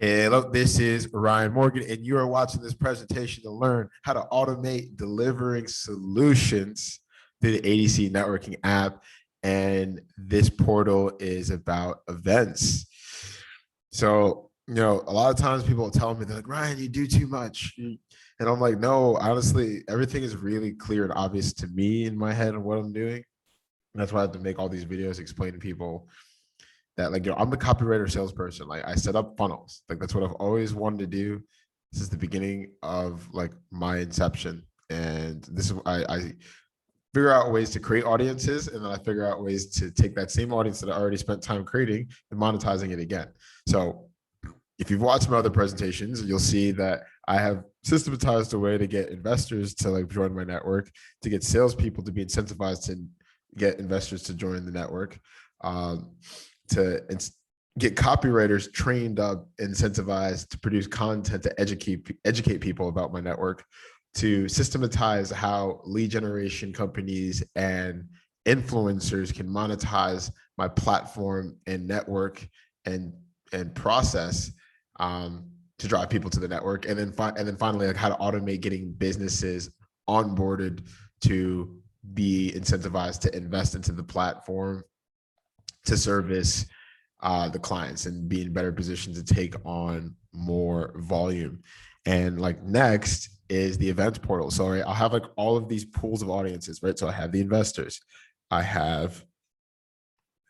Hello, this is Ryan Morgan, and you are watching this presentation to learn how to automate delivering solutions through the ADC networking app. And this portal is about events. So, a lot of times people tell me, they're like, Ryan, you do too much. And I'm like, no, honestly, everything is really clear and obvious to me in my head and what I'm doing. And that's why I have to make all these videos explain to people that, like, I'm the copywriter salesperson. Like, I set up funnels. Like, that's what I've always wanted to do since the beginning of like my inception. And this is I figure out ways to create audiences, and then I figure out ways to take that same audience that I already spent time creating and monetizing it again. So if you've watched my other presentations, you'll see that I have systematized a way to get investors to like join my network, to get salespeople to be incentivized to get investors to join the network, to get copywriters trained up, incentivized to produce content to educate people about my network, to systematize how lead generation companies and influencers can monetize my platform and network and process to drive people to the network, and then finally, like, how to automate getting businesses onboarded to be incentivized to invest into the platform to service the clients and be in better position to take on more volume. And like next is the events portal. So I'll have like all of these pools of audiences, right? So I have the investors, I have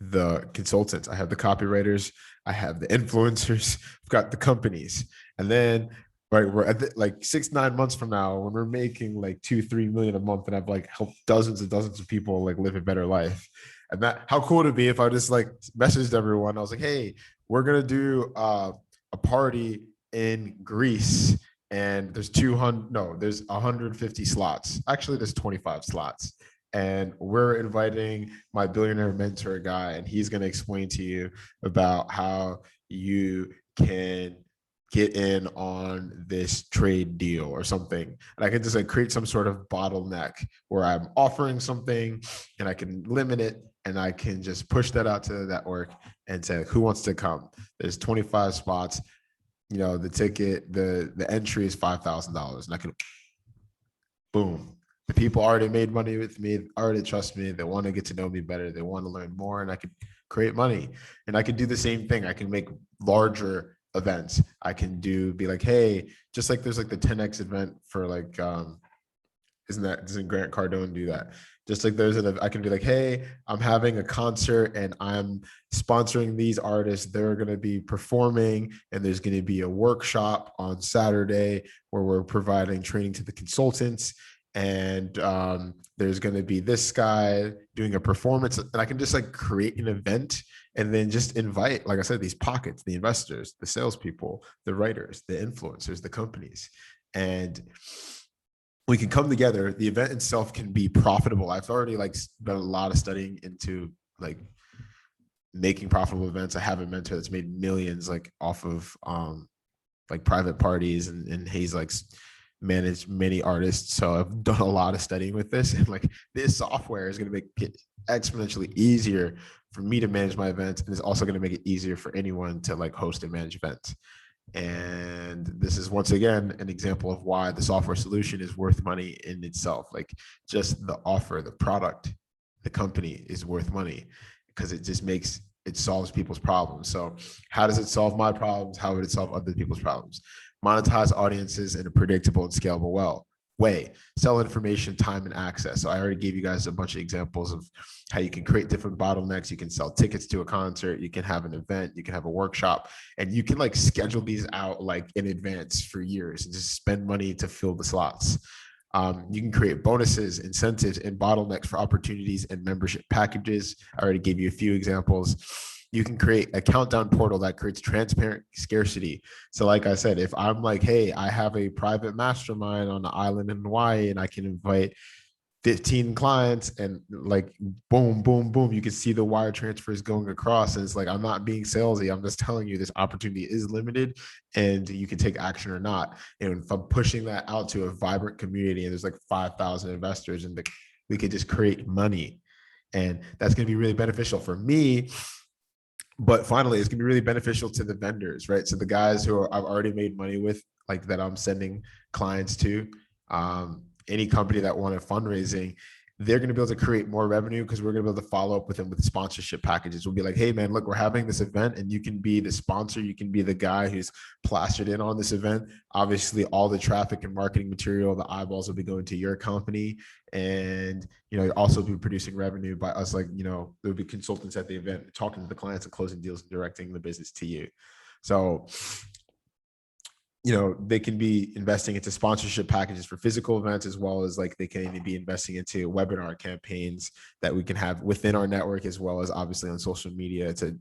the consultants, I have the copywriters, I have the influencers, I've got the companies. And then we're at like 6-9 months from now, when we're making like 2-3 million a month, and I've like helped dozens and dozens of people like live a better life. And that, how cool would it be if I just like messaged everyone, I was like, hey, we're gonna do a party in Greece, and there's 150 slots. Actually, there's 25 slots. And we're inviting my billionaire mentor guy, and he's going to explain to you about how you can get in on this trade deal or something. And I can just like create some sort of bottleneck where I'm offering something and I can limit it, and I can just push that out to the network and say, who wants to come? There's 25 spots. The ticket, the entry is $5,000, and I can, boom. The people already made money with me, already trust me. They want to get to know me better. They want to learn more, and I can create money. And I can do the same thing. I can make larger events. I can be like, hey, just like there's like the 10X event for like, doesn't Grant Cardone do that? Just like I can be like, hey, I'm having a concert and I'm sponsoring these artists. They're going to be performing, and there's going to be a workshop on Saturday where we're providing training to the consultants. And there's going to be this guy doing a performance, and I can just like create an event and then just invite, like I said, these pockets, the investors, the salespeople, the writers, the influencers, the companies, and we can come together. The event itself can be profitable. I've already like done a lot of studying into like making profitable events. I have a mentor that's made millions like off of like private parties, and he's like managed many artists. So I've done a lot of studying with this, and like this software is going to make it exponentially easier for me to manage my events, and it's also going to make it easier for anyone to like host and manage events. And this is once again an example of why the software solution is worth money in itself. Like, just the offer, the product, the company is worth money because it solves people's problems. So how does it solve my problems? How would it solve other people's problems? Monetize audiences in a predictable and scalable way. Sell information, time, and access. So I already gave you guys a bunch of examples of how you can create different bottlenecks. You can sell tickets to a concert, you can have an event, you can have a workshop, and you can like schedule these out like in advance for years and just spend money to fill the slots. You can create bonuses, incentives, and bottlenecks for opportunities and membership packages. I already gave you a few examples. You can create a countdown portal that creates transparent scarcity. So like I said, if I'm like, hey, I have a private mastermind on the island in Hawaii, and I can invite 15 clients, and like boom, boom, boom, you can see the wire transfers going across. And it's like, I'm not being salesy. I'm just telling you this opportunity is limited and you can take action or not. And if I'm pushing that out to a vibrant community, and there's like 5,000 investors, and we could just create money. And that's going to be really beneficial for me, But finally, it's going to be really beneficial to the vendors, right? So the guys who I've already made money with, like that I'm sending clients to, any company that wanted fundraising, they're going to be able to create more revenue because we're going to be able to follow up with them with sponsorship packages. We'll be like, hey, man, look, we're having this event and you can be the sponsor. You can be the guy who's plastered in on this event. Obviously, all the traffic and marketing material, the eyeballs will be going to your company. And, you'll also be producing revenue by us, like, there'll be consultants at the event talking to the clients and closing deals and directing the business to you. So, they can be investing into sponsorship packages for physical events, as well as like they can be investing into webinar campaigns that we can have within our network, as well as obviously on social media to,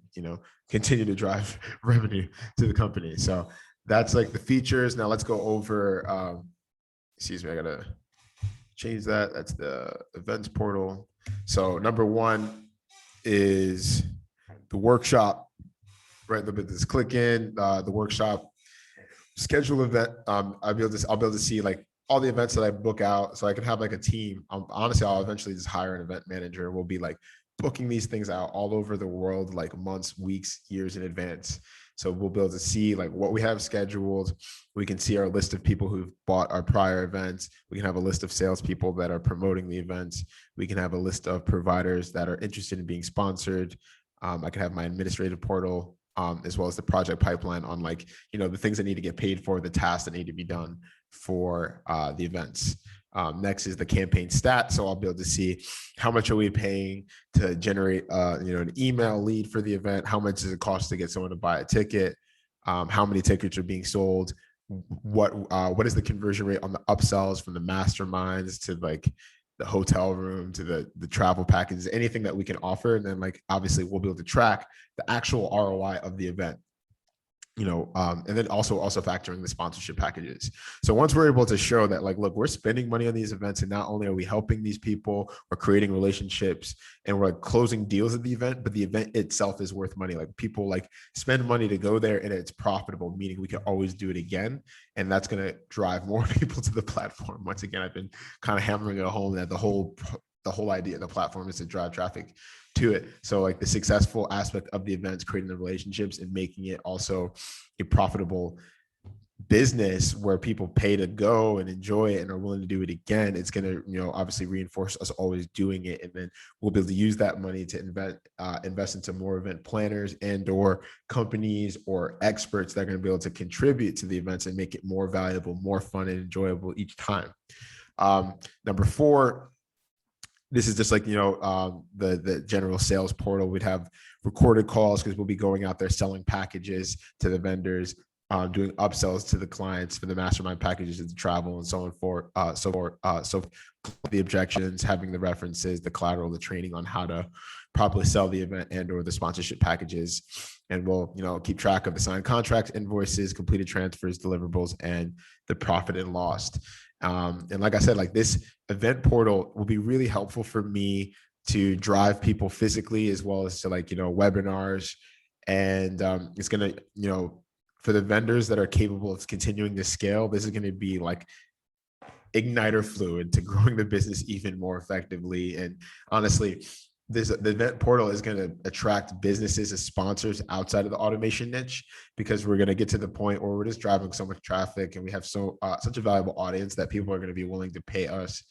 continue to drive revenue to the company. So that's like the features. Now let's go over, excuse me, I gotta change that. That's the events portal. So number one is the workshop, right? Just click in the workshop, schedule event. I'll be able to see like all the events that I book out, so I can have like a team. Honestly, I'll eventually just hire an event manager. We'll be like booking these things out all over the world, like months, weeks, years in advance. So we'll be able to see like what we have scheduled. We can see our list of people who've bought our prior events. We can have a list of salespeople that are promoting the events. We can have a list of providers that are interested in being sponsored. I can have my administrative portal, as well as the project pipeline on like, the things that need to get paid for, the tasks that need to be done for the events. Next is the campaign stat. So I'll be able to see how much are we paying to generate, an email lead for the event? How much does it cost to get someone to buy a ticket? How many tickets are being sold? What is the conversion rate on the upsells from the masterminds to like the hotel room to the travel packages, anything that we can offer? And then like, obviously we'll be able to track the actual ROI of the event, and then also factoring the sponsorship packages. So once we're able to show that, like, look, we're spending money on these events, and not only are we helping these people, we're creating relationships and we're like closing deals at the event, but the event itself is worth money. Like people like spend money to go there and it's profitable, meaning we can always do it again. And that's going to drive more people to the platform. Once again, I've been kind of hammering it home that the whole idea of the platform is to drive traffic to it. So like the successful aspect of the events, creating the relationships and making it also a profitable business where people pay to go and enjoy it and are willing to do it again. It's going to, obviously reinforce us always doing it. And then we'll be able to use that money to invest into more event planners and or companies or experts that are going to be able to contribute to the events and make it more valuable, more fun and enjoyable each time. Number 4, this is just like, the general sales portal. We'd have recorded calls because we'll be going out there selling packages to the vendors, doing upsells to the clients for the mastermind packages and the travel and so on so the objections, having the references, the collateral, the training on how to properly sell the event and or the sponsorship packages. And we'll, keep track of the signed contracts, invoices, completed transfers, deliverables, and the profit and loss. And like I said, like this event portal will be really helpful for me to drive people physically as well as to like, webinars. And it's going to, for the vendors that are capable of continuing to scale, this is going to be like igniter fluid to growing the business even more effectively. And honestly, the event portal is going to attract businesses as sponsors outside of the automation niche, because we're going to get to the point where we're just driving so much traffic and we have such a valuable audience that people are going to be willing to pay us,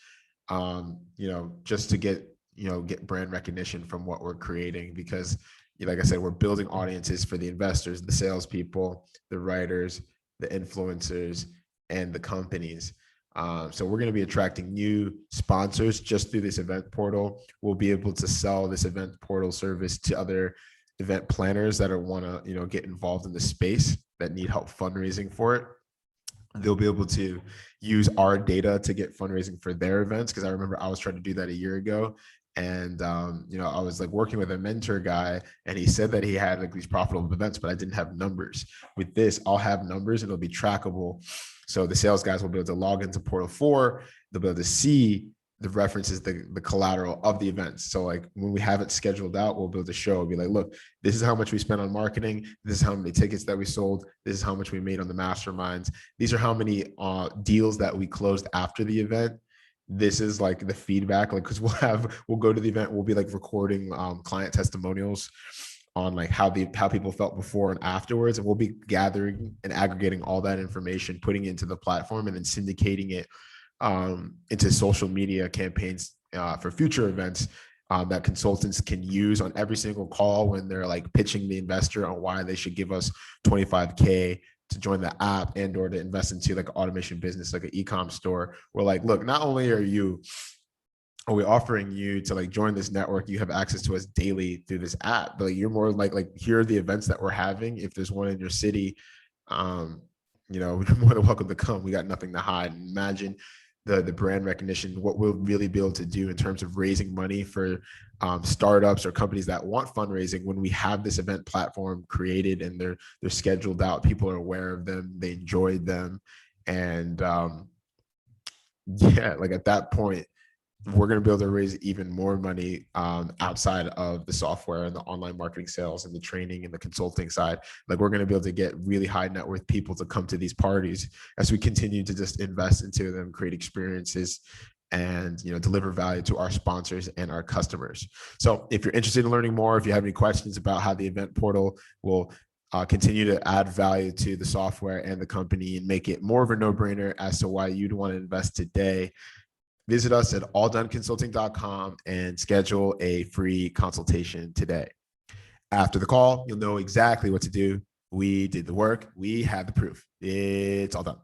just to get brand recognition from what we're creating. Because like I said, we're building audiences for the investors, the salespeople, the writers, the influencers, and the companies. So we're going to be attracting new sponsors just through this event portal. We'll be able to sell this event portal service to other event planners that want to, get involved in the space, that need help fundraising for it. They'll be able to use our data to get fundraising for their events. Because I remember I was trying to do that a year ago. And, I was like working with a mentor guy and he said that he had like these profitable events, but I didn't have numbers. With this, I'll have numbers and it'll be trackable. So the sales guys will be able to log into Portal 4. They'll be able to see the references, the collateral of the events. So like when we have it scheduled out, we'll be able to show, be like, look, this is how much we spent on marketing. This is how many tickets that we sold. This is how much we made on the masterminds. These are how many deals that we closed after the event. This is like the feedback, like, because we'll go to the event, we'll be like recording client testimonials on like how people felt before and afterwards, and we'll be gathering and aggregating all that information, putting it into the platform, and then syndicating it into social media campaigns for future events that consultants can use on every single call when they're like pitching the investor on why they should give us 25K to join the app and or to invest into like an automation business, like an e-com store. We're like, look, not only are we offering you to like join this network, you have access to us daily through this app, but like you're more like here are the events that we're having. If there's one in your city, you're more than welcome to come. We got nothing to hide. And imagine the brand recognition, what we'll really be able to do in terms of raising money for startups or companies that want fundraising when we have this event platform created and they're scheduled out. People are aware of them, they enjoyed them, and like at that point, we're going to be able to raise even more money outside of the software and the online marketing sales and the training and the consulting side. Like we're going to be able to get really high net worth people to come to these parties as we continue to just invest into them, create experiences, and deliver value to our sponsors and our customers. So if you're interested in learning more, if you have any questions about how the event portal will continue to add value to the software and the company and make it more of a no-brainer as to why you'd want to invest today, visit us at alldoneconsulting.com and schedule a free consultation today. After the call, you'll know exactly what to do. We did the work. We have the proof. It's all done.